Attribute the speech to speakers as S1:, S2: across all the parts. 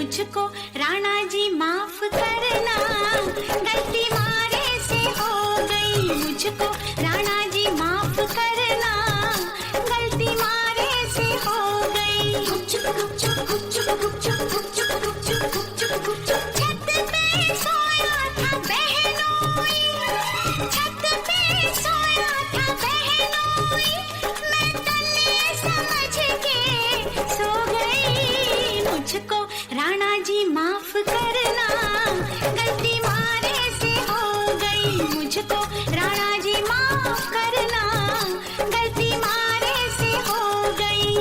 S1: मुझको राणा जी माफ करना, गलती मारे से हो गई। मुझको राणा जी माफ करना, गलती मारे से हो गई। गुपचुप गुपचुप गुपचुप गुपचुप गुपचुप गुपचुप गुपचुप गुपचुप छत पे सोया था बहनोई, छत पे सोया था बहनोई, मैं तन्ने समझ के सो गई। मुझको राणा जी माफ करना, गलती मारे से हो गई। मुझको राणा जी माफ करना, गलती मारे से हो गई।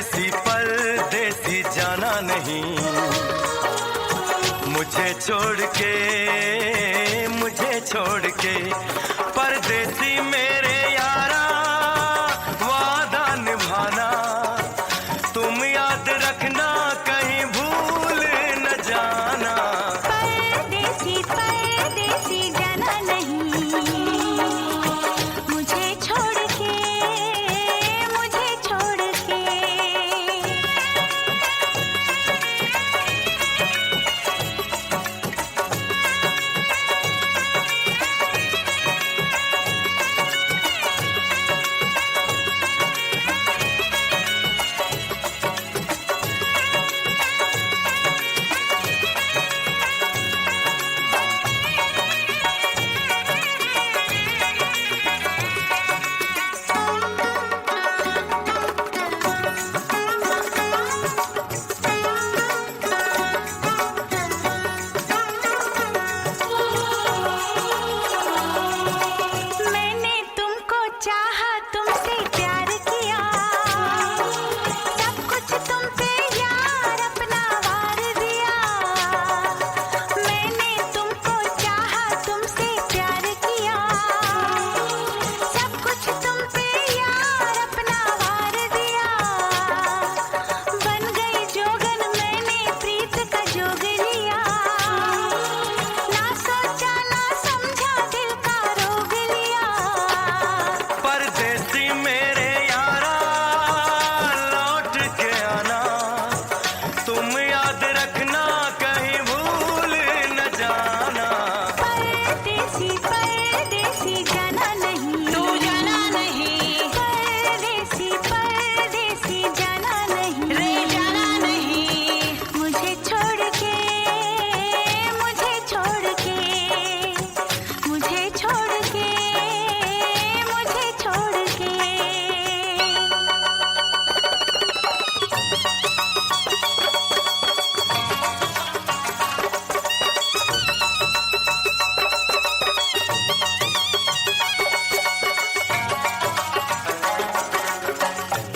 S2: परदेसी परदेसी जाना नहीं, मुझे छोड़ के परदेसी मेरे यारा, वादा निभाना तुम याद रखना, कहीं भूल न जाना।
S1: परदेसी परदेसी जाना नहीं, मुझे छोड़ के, मुझे छोड़ के। मैंने तुमको चाहा, तुमसे प्यार किया, सब कुछ तुम पे यार अपना वार दिया। मैंने तुमको चाहा, तुमसे प्यार किया, सब कुछ तुम पे यार अपना वार दिया। बन गई जोगन मैंने प्रीत का जोग लिया, ना सोचा ना समझा दिल का रोग लिया।
S2: परदेसी मेरे यारा, लौट के आना तुम याद रखना, कहीं भूल न जाना।
S1: परदेसी परदेसी जाना नहीं, तू जाना नहीं। परदेसी परदेसी जाना नहीं, रे जाना नहीं। मुझे छोड़ के, मुझे छोड़ के, मुझे छोड़ के, मुझे छोड़ के।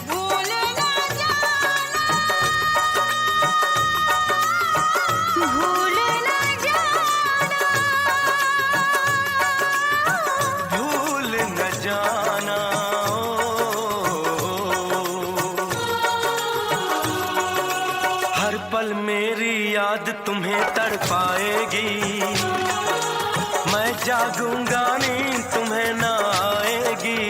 S1: भूल ना जाना, भूल ना जाना,
S2: भूल न जाना। हर पल मेरी याद तुम्हें तड़पाएगी, मैं जागूंगा नींद तुम्हें न आएगी।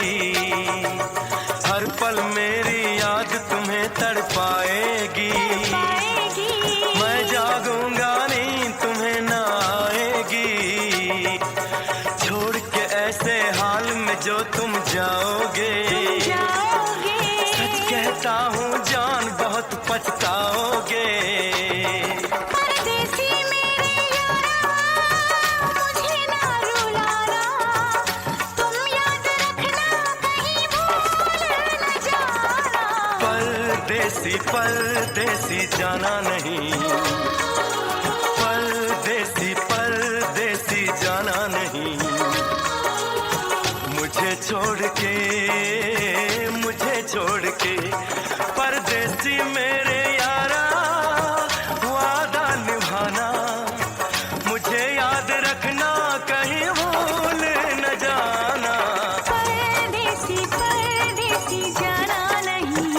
S2: हर पल मेरी याद तुम्हें तड़पाएगी,
S1: पाएगी।
S2: मैं जागूंगा नींद तुम्हें न आएगी। छोड़ के ऐसे हाल में जो तुम जाओगे,
S1: जाओगे।
S2: सच कहता हूँ जान बहुत पछताओगे।
S1: परदेसी मेरे यारा, मुझे ना रुलाना, तुम याद रखना, कहीं भूल न जाना।
S2: परदेसी परदेसी जाना नहीं, परदेसी परदेसी जाना नहीं। मुझे छोड़ के परदेसी मेरे यारा, वादा निभाना मुझे याद रखना, कहीं भूल न जाना।
S1: परदेसी परदेसी जाना नहीं,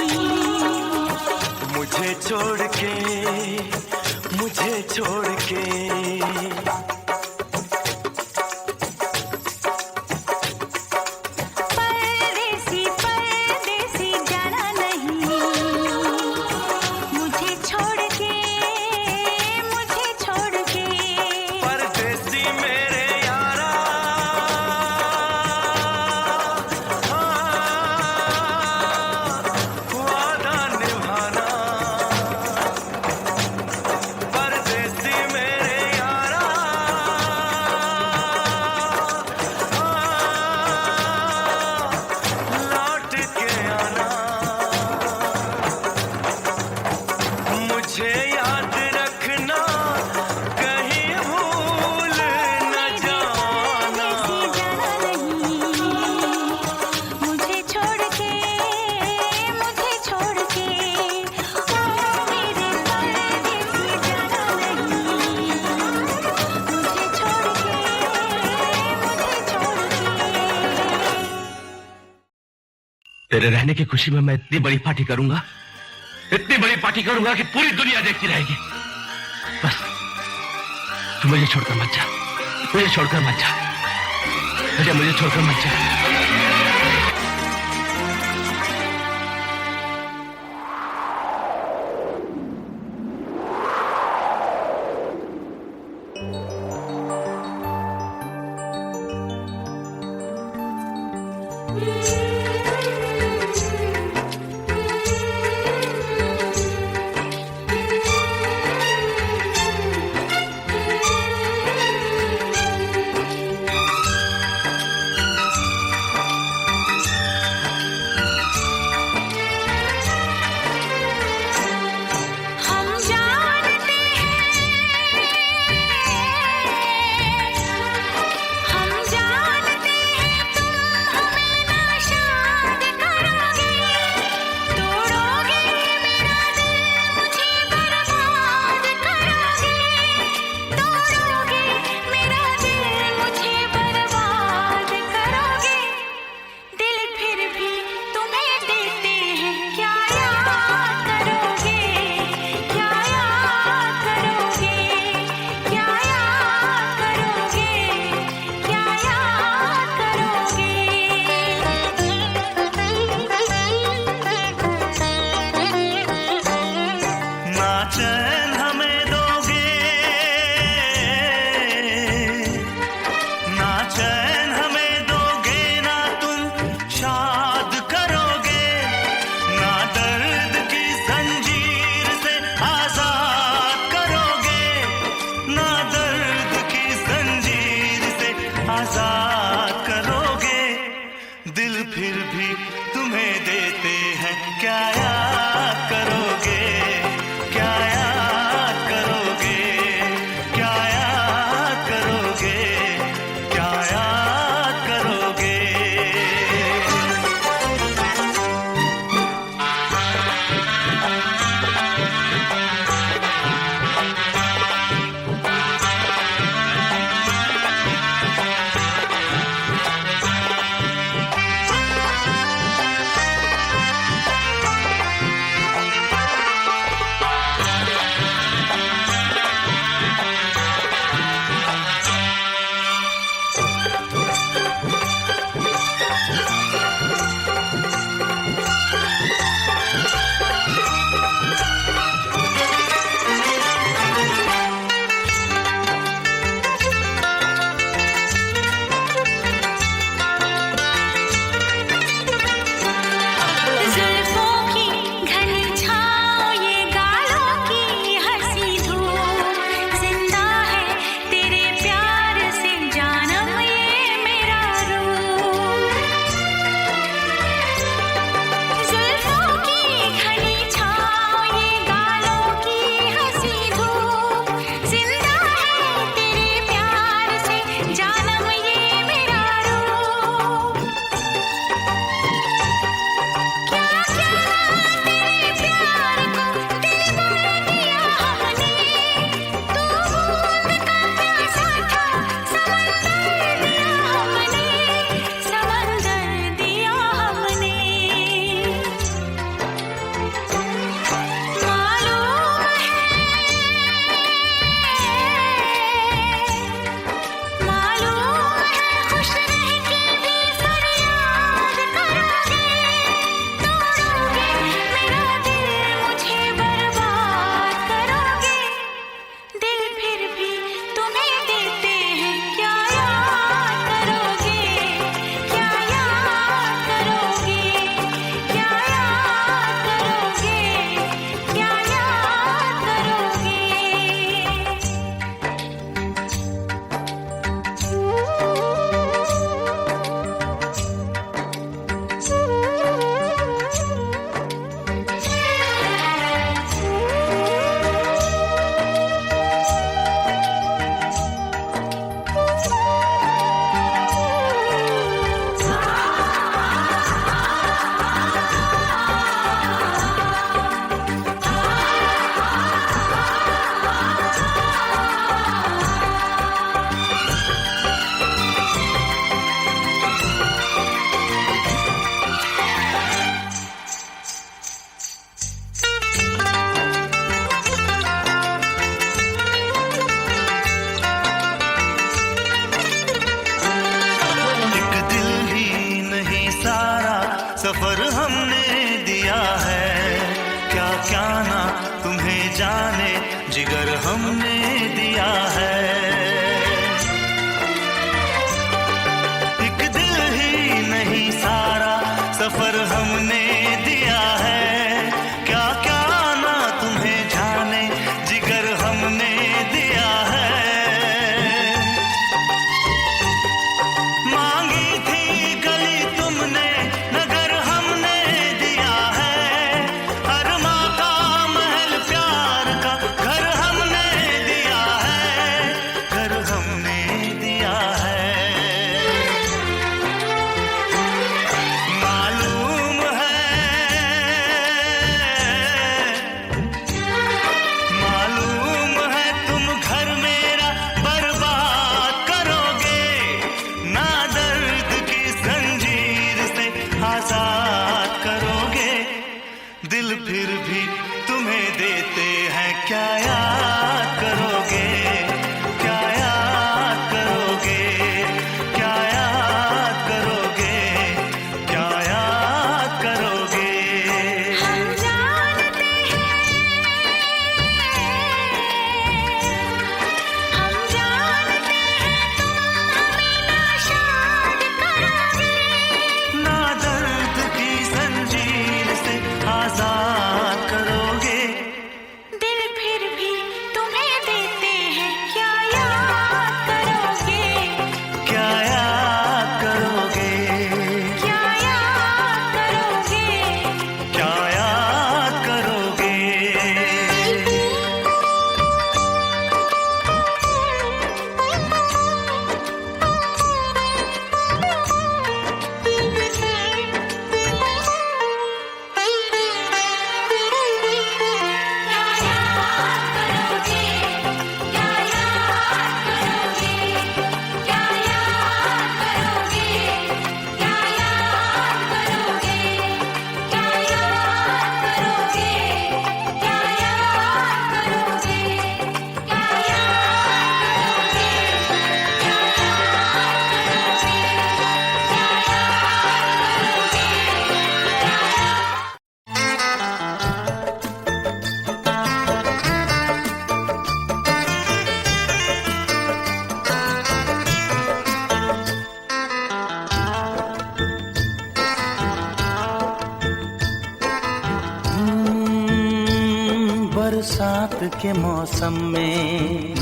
S2: मुझे छोड़ के, मुझे छोड़ के।
S1: परदेसी परदेसी जाना नहीं, मुझे छोड़ के, मुझे छोड़ के।
S2: परदेसी मेरे यारा, वादा निभाना। परदेसी
S3: तेरे रहने की खुशी में मैं इतनी बड़ी पार्टी करूंगा कि पूरी दुनिया देखती रहेगी। बस तू मुझे छोड़कर मत जा, मुझे छोड़कर मत जा, मुझे छोड़कर मत जा।
S2: क्या क्या ना तुम्हें जाने जिगर हमने दिया है। एक दिल ही नहीं सारा सफर हमने दिया है। क्या क्या ना तुम्हें जाने जिगर हमने दिया है। मांगी थी गली तुमने नगर हमने दिया है। अरमा का महल प्यार का घर हमने दिया है। घर हमने दिया है। मालूम है तुम घर मेरा बर्बाद करोगे। ना दर्द की जंजीर से आजाद करोगे। दिल फिर भी तुम्हें देते हैं क्या याद करोगे। क्या याद करोगे। क्या याद करोगे। क्या याद करोगे।
S1: हम जानते हैं तुम नाशाद करोगे।
S2: ना दर्द की जंजीर से आजाद करोगे।
S1: दिल फिर भी तुम्हें देते हैं क्या याद करोगे।
S2: क्या याद करोगे।
S1: क्या याद करोगे।
S2: क्या याद करोगे।
S4: बरसात के मौसम में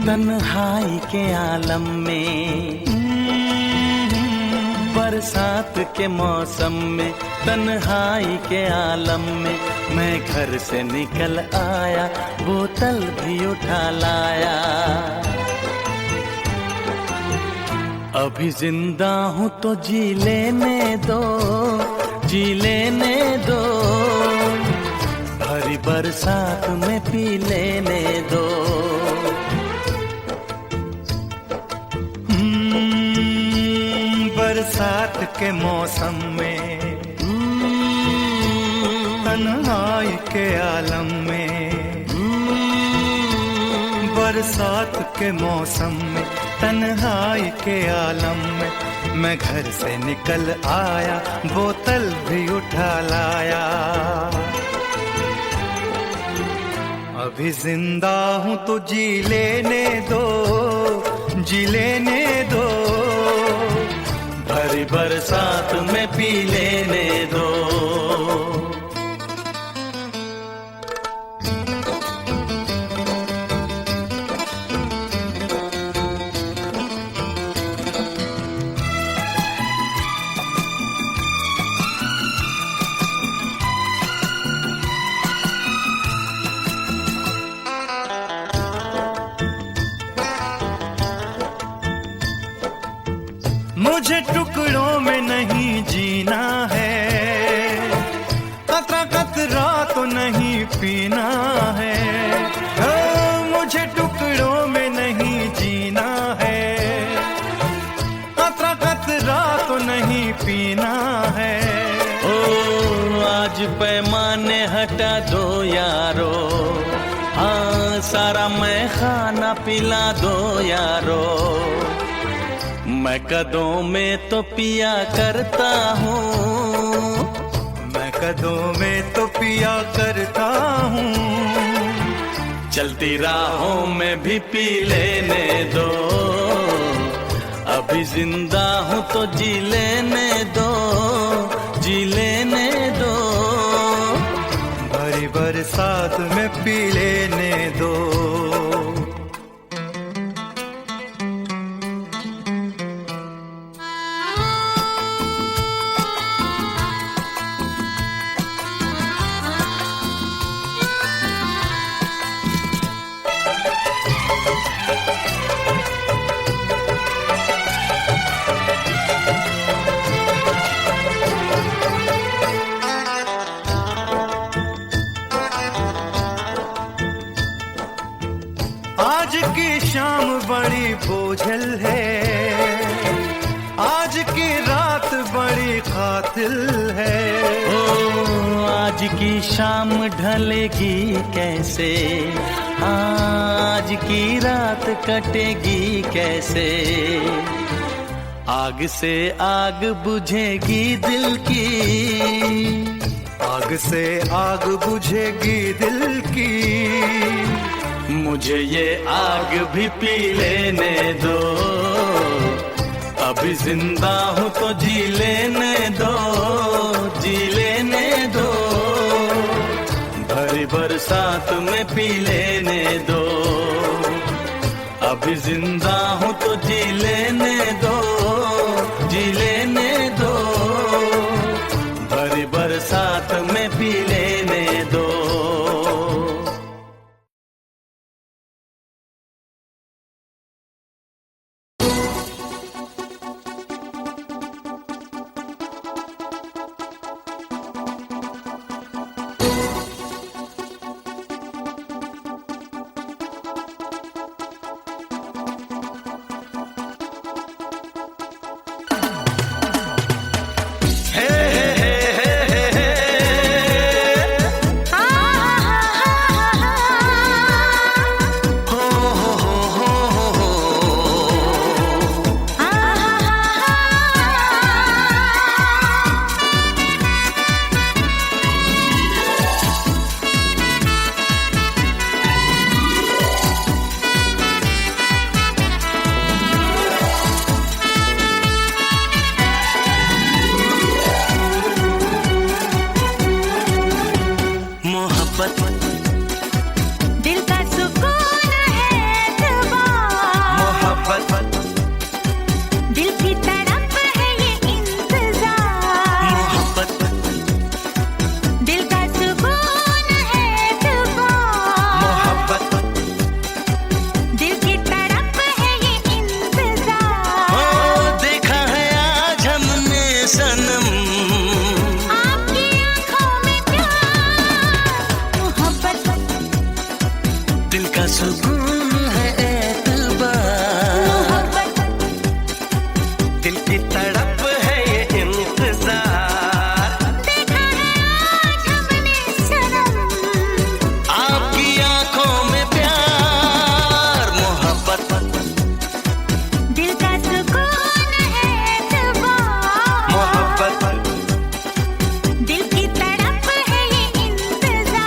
S4: तन्हाई के आलम में। बरसात के मौसम में तन्हाई के आलम में मैं घर से निकल आया, बोतल भी उठा लाया। अभी जिंदा हूँ तो जी लेने दो, जी लेने दो। भरी बरसात में पी लेने दो।
S2: बरसात के मौसम में तन्हाई के आलम में। बरसात के मौसम में तन्हाई के आलम में मैं घर से निकल आया, बोतल भी उठा लाया। अभी जिंदा हूँ तो जी लेने दो, जी लेने दो।
S4: भरी बरसात में पी लेने दो।
S2: मुझे टुकड़ों में नहीं जीना है, कतरा कतरा तो नहीं पीना है। मुझे टुकड़ों में नहीं जीना है, कतरा कतरा तो नहीं पीना है।
S4: ओ आज पैमाने हटा दो यारो, हाँ सारा मैं खाना पिला दो यारो। मैं कदों में तो पिया करता हूँ,
S2: मैं
S5: कदों में तो पिया करता हूँ।
S4: चलती राहों में भी पी लेने दो, अभी जिंदा हूँ तो जी लेने दो, जी लेने दो।
S5: भरी बरसात में पी लेने दो। आज की शाम बड़ी बोझल है, आज की रात बड़ी कातिल है।
S4: ओ आज की शाम ढलेगी कैसे, आज की रात कटेगी कैसे। आग से आग बुझेगी दिल की,
S5: आग से आग बुझेगी दिल की।
S4: मुझे ये आग भी पी लेने दो, अभी जिंदा हूँ तो जी लेने दो, जी लेने दो। भरी बरसात में पी लेने दो, अभी जिंदा हूँ तो जी लेने दो, जी लेने दो। भरी बरसात में पी लेने दो।
S1: दिल का सुकून है दुआ,
S5: मोहब्बत
S1: दिल की तड़प है ये इंतजार।
S5: मोहब्बत
S1: दिल का सुकून है दुआ,
S5: मोहब्बत
S1: दिल की तड़प है ये इंतजार।
S4: ओ देखा है आज हमने सनम,
S1: आपकी आंखों में प्यार। मोहब्बत
S4: दिल का सुकून है एतबार।
S1: मोहब्बत
S4: दिल की तड़प है ये इंतजार।
S1: देखा है आज हमने सनम,
S4: आपकी आंखों में प्यार। मोहब्बत
S1: दिल का सुकून है दुआ,
S5: मोहब्बत
S1: दिल की तड़प है ये इंतजार।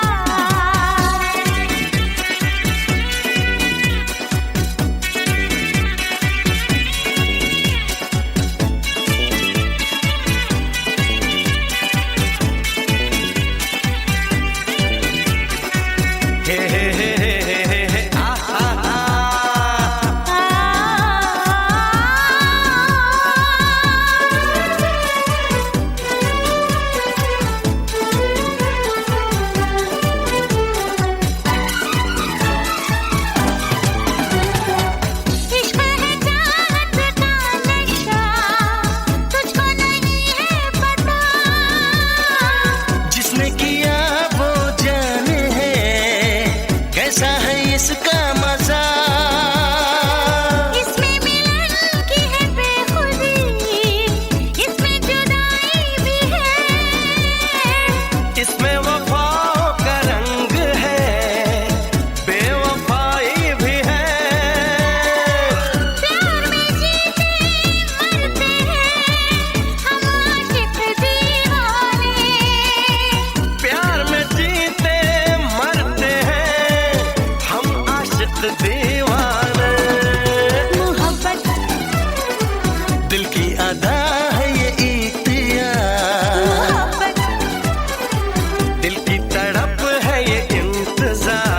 S5: दिल की तड़प है ये इंतजार।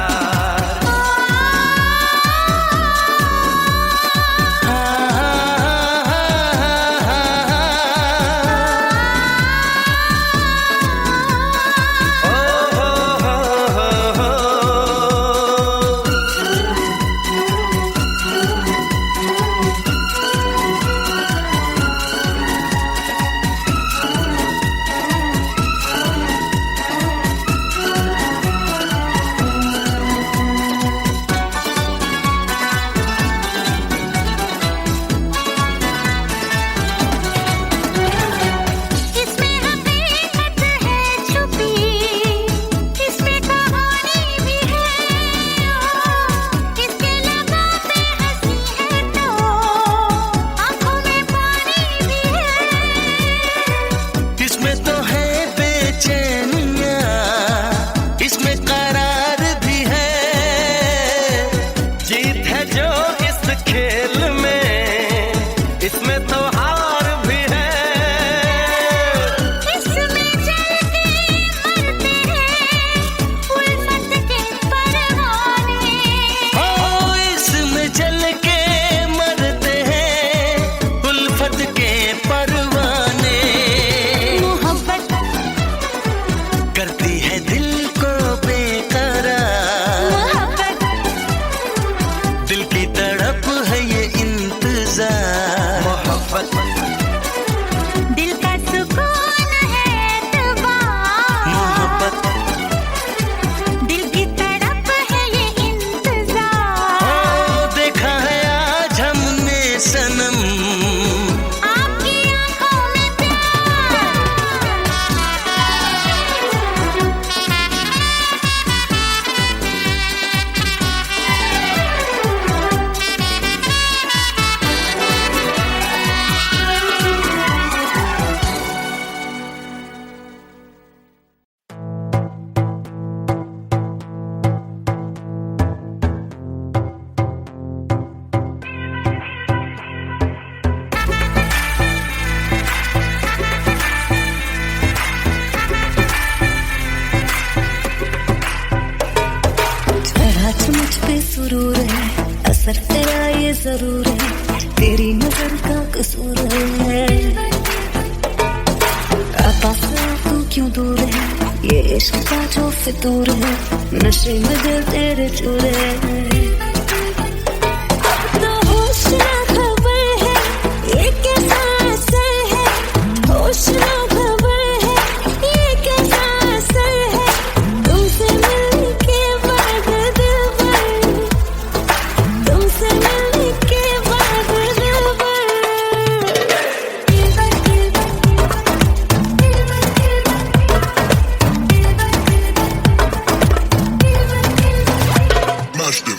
S1: इसमें हकीकत है छुपी, इसमें कहानी भी है, इसके लबों पे हंसी है तो आंखों में पानी भी है।
S5: इसमें तो है बेचैनियां, इसमें करार भी है, जीत है जो इस खेल में, इसमें तो हार भी है।
S1: इसमें चल के मरते हैं उल्फत के परवाने।
S5: ओ इसमें जल के मरते हैं उल्फत के परवाने।
S1: मोहब्बत
S5: करती है दिल को बेकरार,
S1: मोहब्बत
S5: दिल की तड़प है ये इंतजार। मोहब्बत
S1: दिल का सुकून है एतबार,
S5: मोहब्बत
S1: दिल की तड़प है ये
S5: ओ
S1: इंतजार।
S5: देखा है आज हमने सनम,
S1: आपकी आंखों में प्यार।
S6: जरा मुझ पे सुरूर है, असर तेरा ये जरूर है, तेरी नजर का कसूर है। पास तू क्यों दूर है, ये इश्क का जो फितूर है, नशे में दिल तेरे चूर है। अब तो होश ना खबर है, ये कैसा असर है, होश ना खबर है, ये कैसा असर है, तुमसे मिलने के बाद दिल भर, तुमसे मिलने के बाद दिल भर।
S7: Master.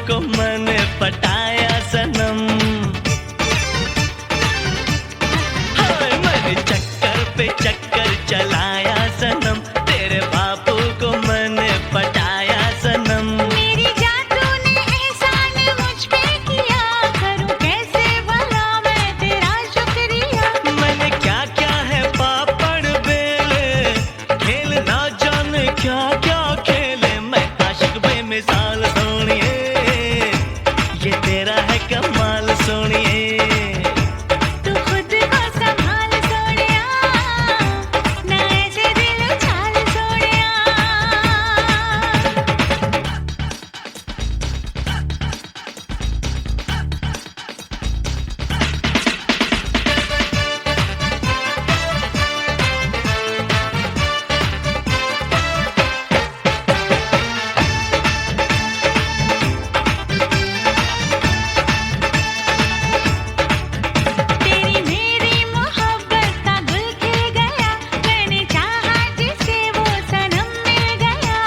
S4: को मैंने पटाया सनम, हाय मैंने चक्कर पे चक्कर चलाया सनम, तेरे बापू को मैंने पटाया सनम।
S1: मेरी जान तूने एहसान मुझ पे किया, करूं कैसे भला मैं तेरा शुक्रिया।
S4: मैंने क्या क्या है पापड़ बेले, खेल ना जाने क्या क्या खेले, मैं आशिक बेमिसाल सोनिए, ये तेरा है कमाल सोनिए।
S1: तू खुद को संभाल सोनिया, ना ऐसे दिल उछाल सोनिया। तेरी मेरी मोहब्बत का गुल खिल गया, मैंने चाहा जिसे वो सनम मिल गया।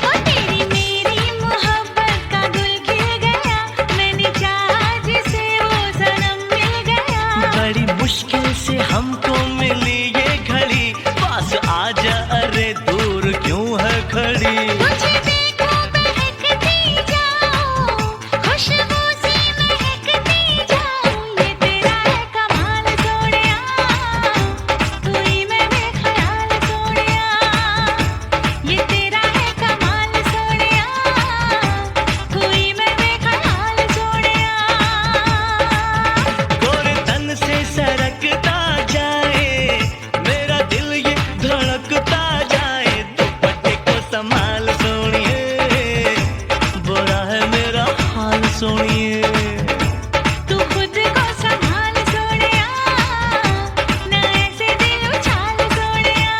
S1: ओ तेरी मेरी मोहब्बत का गुल खिल गया, मैंने चाहा जिसे वो सनम मिल गया।
S4: बड़ी मुश्किल से हमको मिली ये घड़ी, पास आजा अरे दूर क्यों है खड़ी।
S1: मुझे देखो महकती जाओ, खुशबू सी महकती जाओ, ये तेरा है कमाल सोनिया, तू ही मैं बेख्याल सोनिया। ये तेरा है कमाल सोनिया, तू ही मैं बेख्याल सोनिया।
S4: गोरे तन से सरकता जाए मेरा दिल, ये धड़कता जाए, दुपट्टे को संभाल सोनिए, बुरा है मेरा हाल सोनिए।
S1: तू खुद को संभाल सोनिया, ना ऐसे दिल उछाल सोनिया।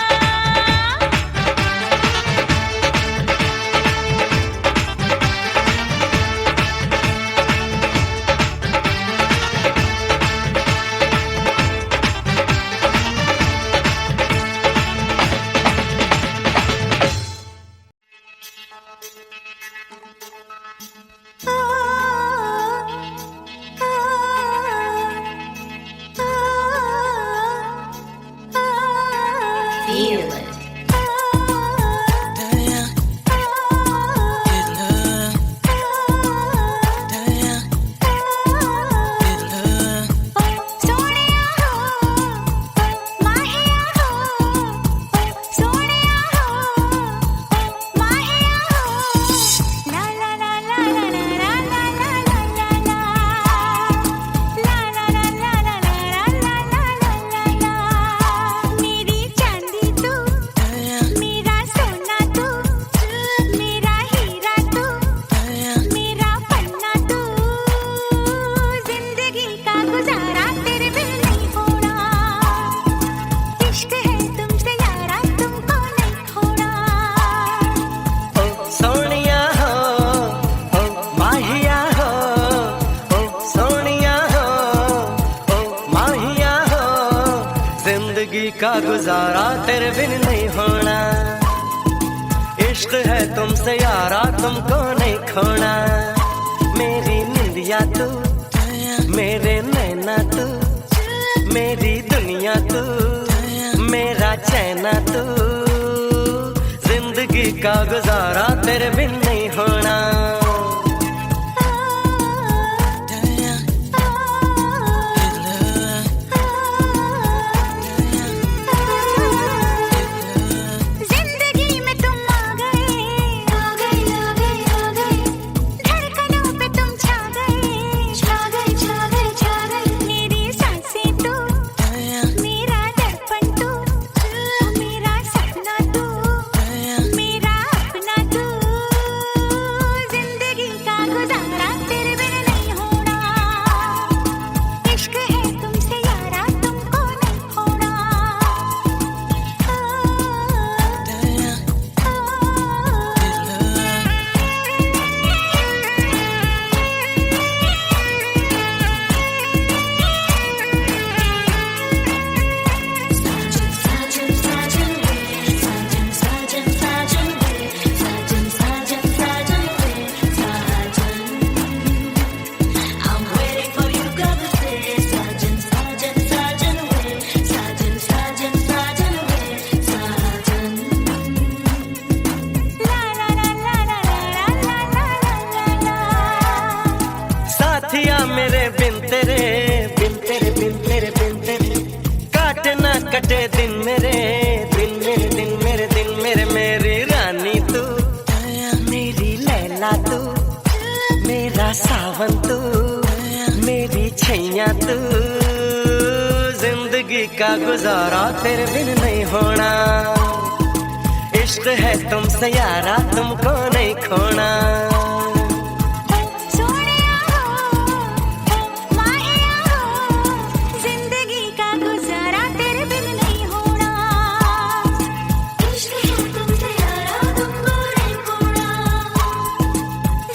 S1: Feel it. सोनिया हो, माहिया हो, सोनिया हो, माहिया हो, ला ला ला ला ला ला ला ला ला ला ला, ला ला ला ला ला ला ला ला ला ला। मेरी चांदी तू, मेरा सोना तू, मेरा हीरा तू, मेरा पन्ना तू, जिंदगी का गुजारा तेरे बिन नहीं होना, इश्क है तुमसे यारा तुमको नहीं खोना।
S4: ओ सोनिया हो, ओ माहिया हो, ओ सोनिया हो, ओ माहिया हो, जिंदगी का गुजारा तेरे बिन नहीं होना, इश्क है तुमसे यारा तुमको नहीं खोना। मेरी निंदिया तू, मेरे नैना तू, मेरी दुनिया तू, मेरा चैना तू, जिंदगी का गुजारा तेरे बिन नहीं होना।
S1: जिंदगी में तुम आ गए, आ गए, आ गए, आ गए, धड़कनों पे तुम छा गए, छा गए, छा गए, छा गए। मेरी सांसें तू, मेरा दर्पण तू, मेरा सपना तू, मेरा अपना तू,
S5: दिन मेरे दिल मेरे दिल मेरे दिल मेरे मेरी रानी तू, मेरी लैला तू, मेरा सावन तू, मेरी छैया तू। जिंदगी का गुजारा तेरे बिन नहीं होना, इश्क है तुमसे यारा तुमको नहीं खोना।
S1: सोनिया हो माहिया हो, जिंदगी का गुजारा तेरे बिन नहीं होना, इश्क है तुमसे यारा तुमको नहीं खोना।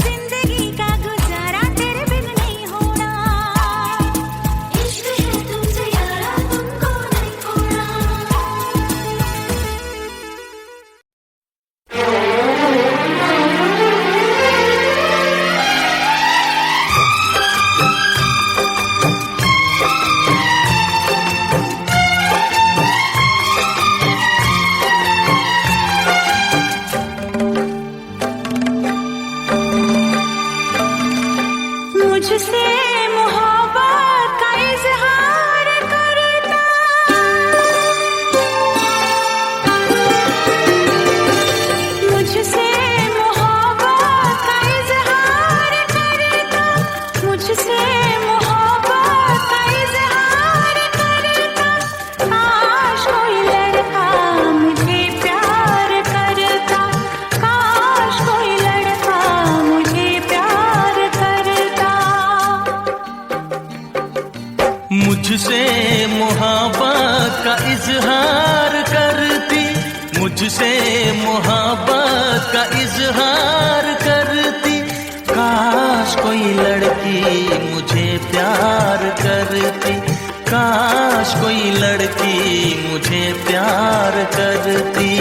S1: जिंदगी का गुजारा तेरे बिन नहीं होना, इश्क है तुमसे यारा तुमको नहीं खोना। मुझसे मोहब्बत का इजहार करता, मुझसे मोहब्बत का इजहार करता, मुझसे मोहब्बत का इजहार करता। काश कोई लड़का मुझे प्यार करता, काश कोई लड़का मुझे प्यार करता।
S4: मुझसे मोहब्बत का इजहार करती, मुझसे मोहब्बत का इजहार करती। काश कोई लड़की मुझे प्यार करती, काश कोई लड़की मुझे प्यार करती।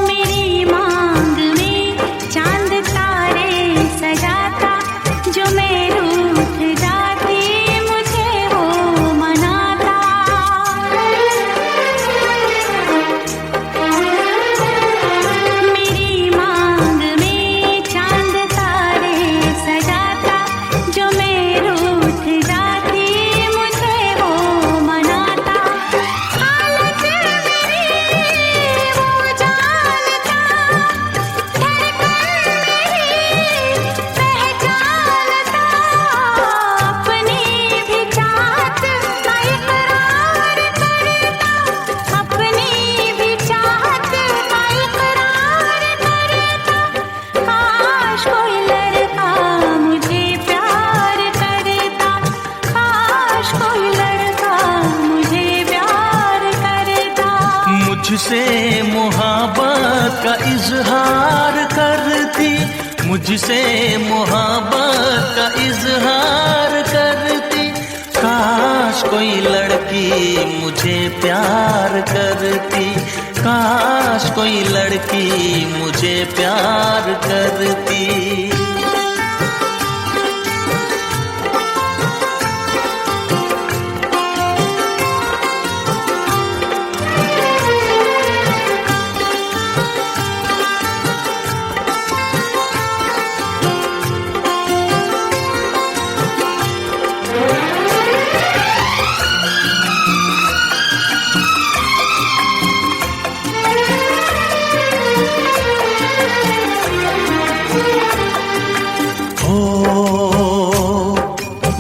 S1: मेरी मांग में चांद तारे सजाता, जो मैं रूठ जाती मुझे वो मनाता। मेरी मांग में चांद तारे सजाता, जो मैं रूठ जाती मुझे वो मनाता। हालत मेरी वो जानता, धड़कन मेरी पहचानता। अपनी भी चाहत का इकरार करता, अपनी भी चाहत का इकरार करता। काश कोई लड़का मुझे प्यार करता, काश कोई लड़का मुझे प्यार करता।
S4: मुझसे मोहब्बत का इजहार करती, मुझसे मोहब्बत का इजहार करती। काश कोई लड़की मुझे प्यार करती, काश कोई लड़की मुझे प्यार करती।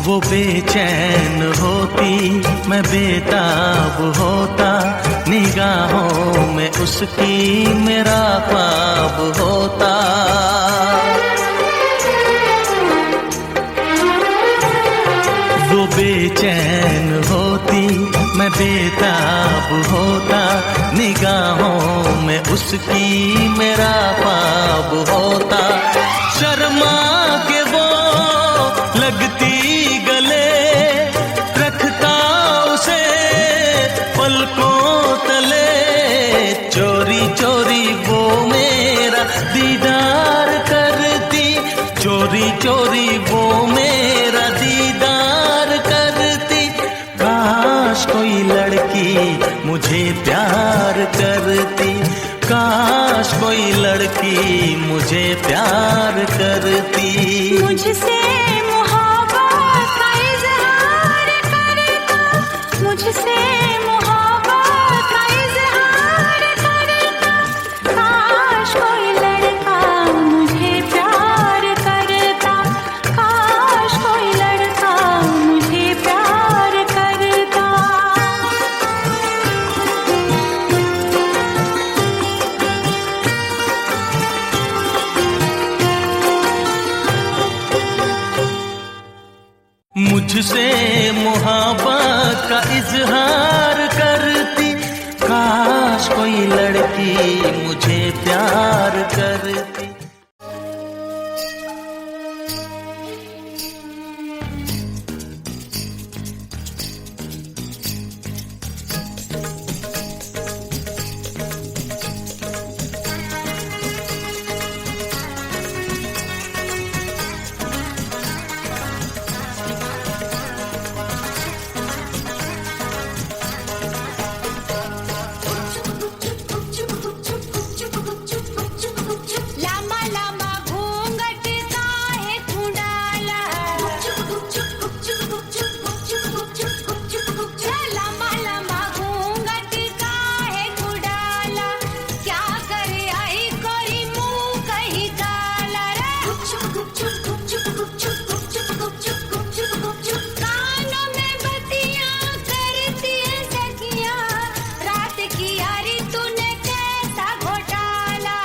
S4: वो बेचैन होती मैं बेताब होता, निगाहों में उसकी मेरा ख्वाब होता। वो बेचैन होती मैं बेताब होता, निगाहों में उसकी मेरा ख्वाब होता। शर्मा के वो लगती गले, रखता उसे
S5: चोरी वो मेरा दीदार करती। काश कोई लड़की मुझे प्यार करती, काश कोई लड़की मुझे प्यार करती।
S1: मुझसे मोहब्बत का इजहार करता, मुझसे मोहब्बत का इजहार करता। काश कोई लड़का मुझे प्यार करता, काश कोई लड़का मुझे प्यार करता।
S5: मुझसे मोहब्बत का इजहार करती, काश कोई लड़की मुझे प्यार करती।
S1: लामा लामा घूंघट काहे खुंडाला, लामा लामा घूंघट काहे खुंडाला। क्या करे आई कोरी मुंह कहीं काला रे। कानों में बत्तियां करती है सखियां, रात की यारी तूने कैसा घोटाला।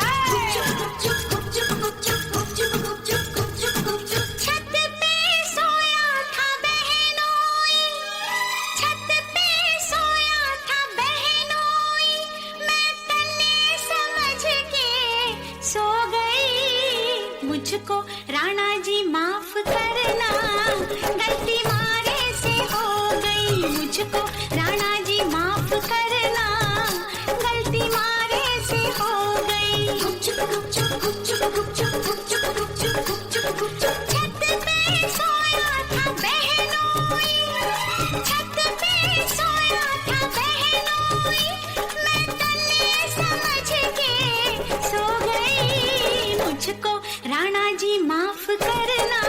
S1: छत पे सोया था बहनोई, छत पे सोया था बहनोई, मैं तन्ने समझ के सो गई। मुझको राणा जी माफ करना, गलती मारे से हो गई। मुझको राणा जी माफ करना, गलती मारे से हो गई। छत पे सोया था बहनोई, छत पे सोया था बहनोई, मैं तन्ने समझ के सो गई। मुझको राणा जी माफ करना,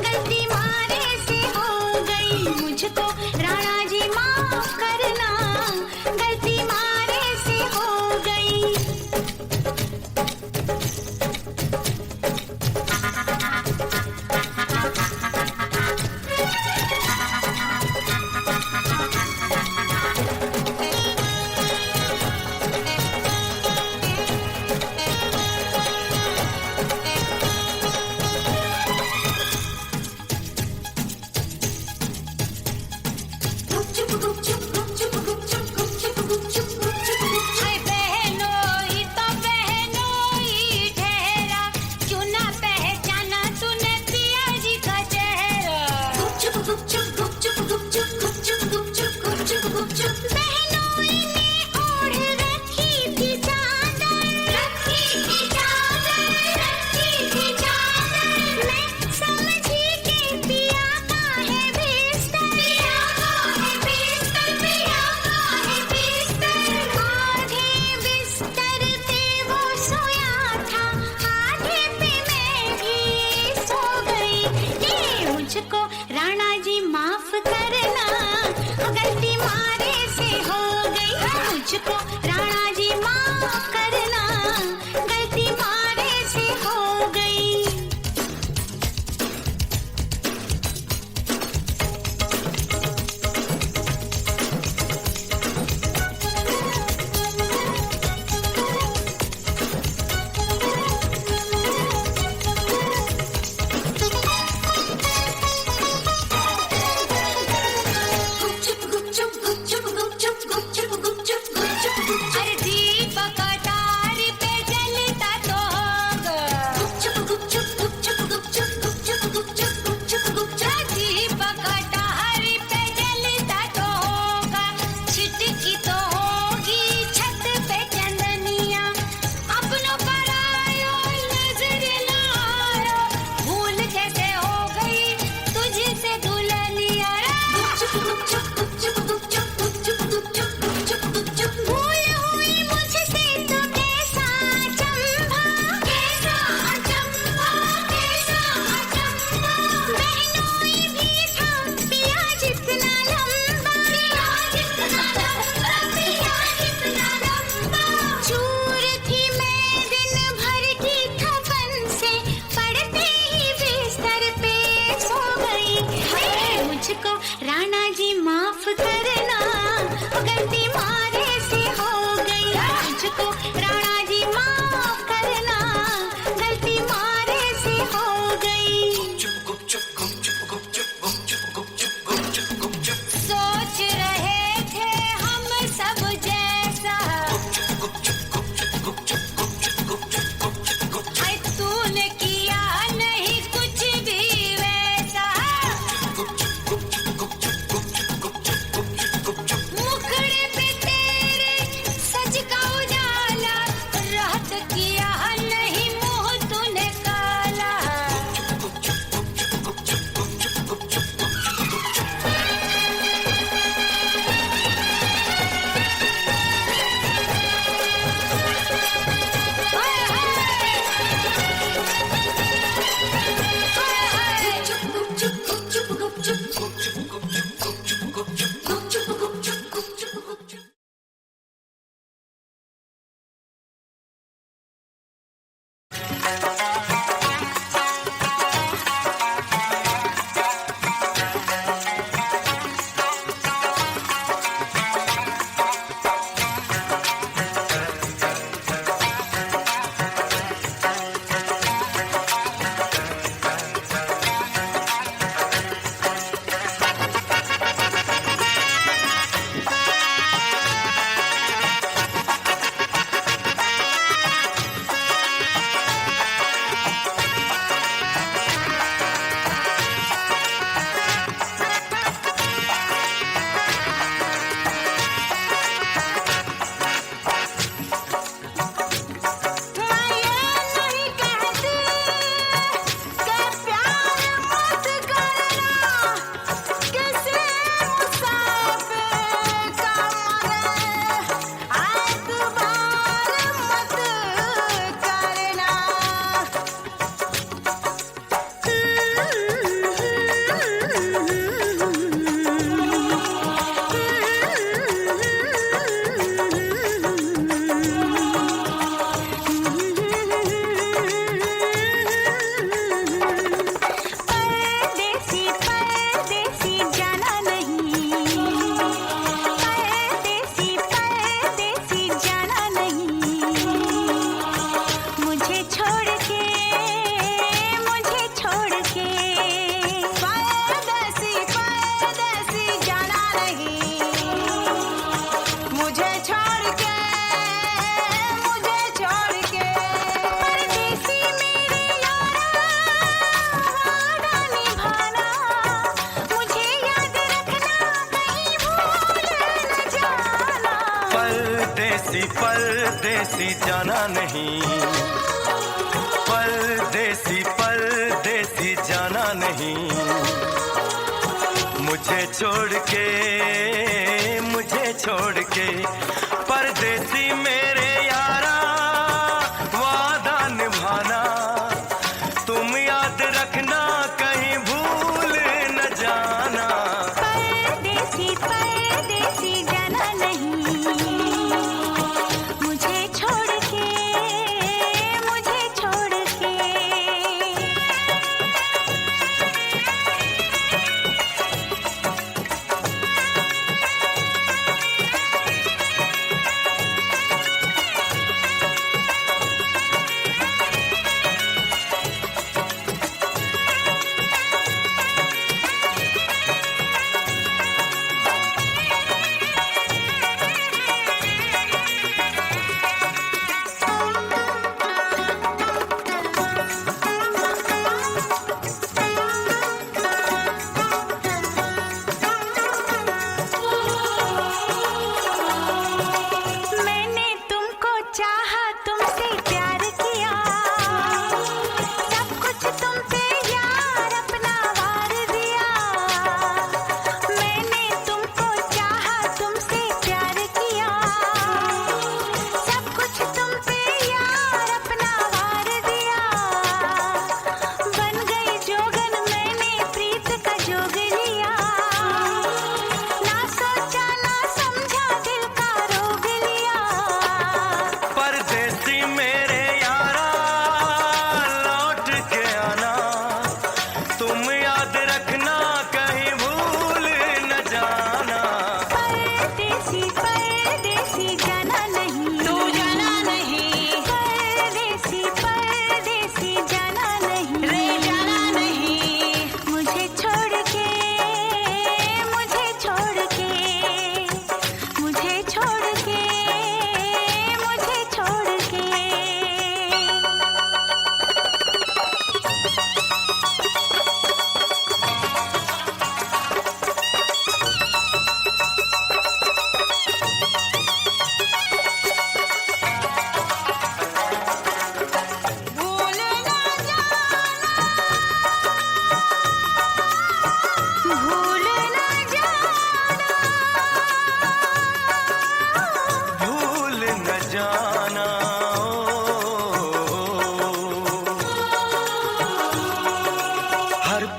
S1: गलती मारे से हो गई। मुझको राणा जी माफ करना, गलती मारे से हो गई।
S5: परदेसी जाना नहीं, परदेसी परदेसी जाना नहीं, मुझे छोड़ के परदेसी मेरे यारा वादा निभाना, तुम याद रखना कहीं भूल न जाना।
S1: परदेसी परदेसी जाना नहीं, मुझे छोड़ के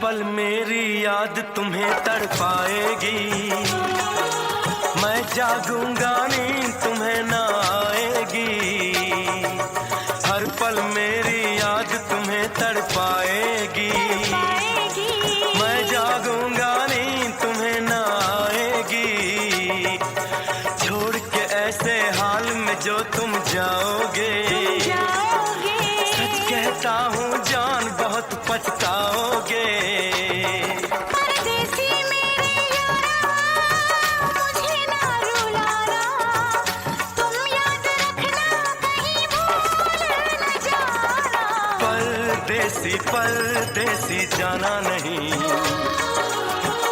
S5: पल मेरी याद तुम्हें तड़पाएगी, मैं जागूंगा नींद तुम्हें ना आएगी। हर पल मेरी याद तुम्हें तड़पाएगी, मैं जागूंगा नींद तुम्हें ना आएगी। छोड़ के ऐसे हाल में जो तुम जाओगे, सच कहता हूँ जान बहुत पछताओगे।
S1: परदेसी मेरे यारा मुझे ना रुलाना, तुम याद रखना कहीं भूल न जाना।
S5: परदेसी परदेसी जाना नहीं,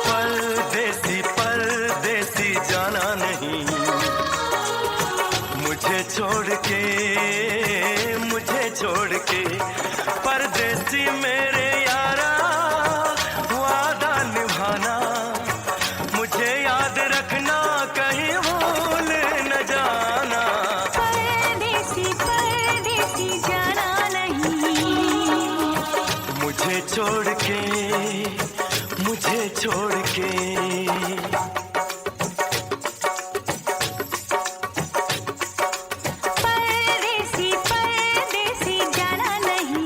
S5: परदेसी परदेसी जाना नहीं, मुझे छोड़ के परदेसी मेरे यारा वादा निभाना, मुझे याद रखना कहीं भूल न जाना।
S1: परदेसी परदेसी जाना नहीं,
S5: मुझे छोड़ के
S1: परदेसी परदेसी जाना नहीं।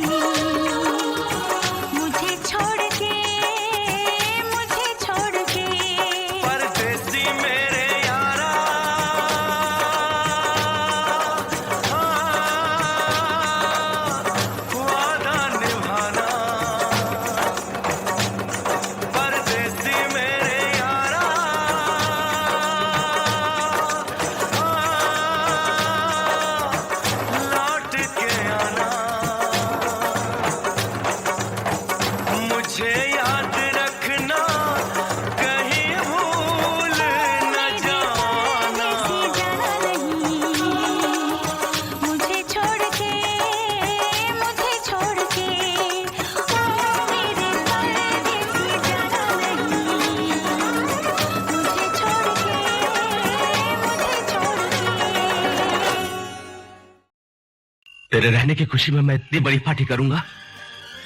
S3: तेरे रहने की खुशी में मैं इतनी बड़ी पार्टी करूंगा,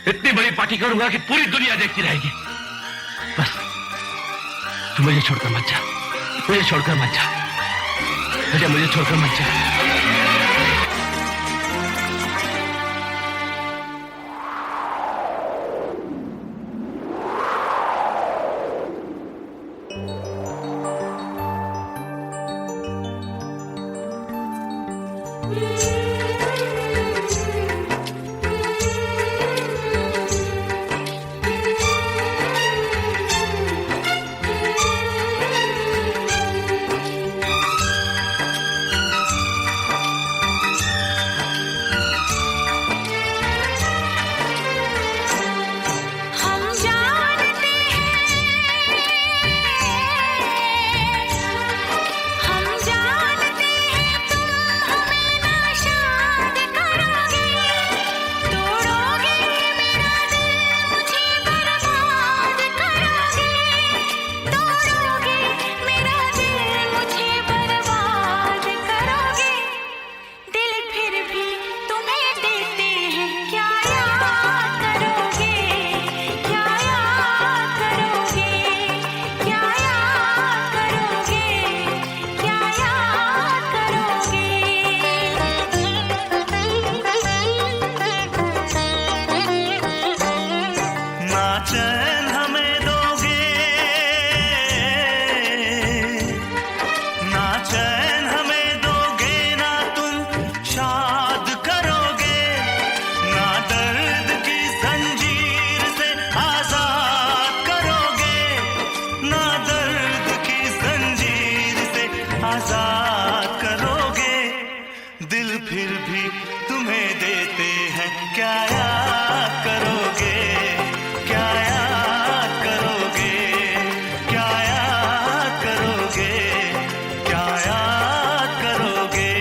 S3: इतनी बड़ी पार्टी करूंगा कि पूरी दुनिया देखती रहेगी। बस तू मुझे छोड़कर मत जा, मुझे छोड़कर मत जा, मुझे छोड़कर मत जा।
S1: हम जानते हैं, हम जानते हैं तुम हमें नाशाद करोगे, तोड़ोगे मेरा दिल, मुझे बर्बाद करोगे, तोड़ोगे मेरा दिल, मुझे बर्बाद करोगे। दिल फिर भी तुम्हें देते हैं, क्या याद करोगे, क्या याद करोगे, क्या याद करोगे, क्या याद करोगे।
S2: ना चैन हमें दोगे, ना चैन हमें दोगे, ना तुम शाद करोगे, ना दर्द की जंजीर से आजाद करोगे, ना दर्द की जंजीर से आजाद करोगे। दिल फिर भी तुम्हें देते हैं, क्या याद करोगे, क्या याद करोगे, क्या याद करोगे, क्या याद करोगे।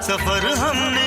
S2: सफर हमने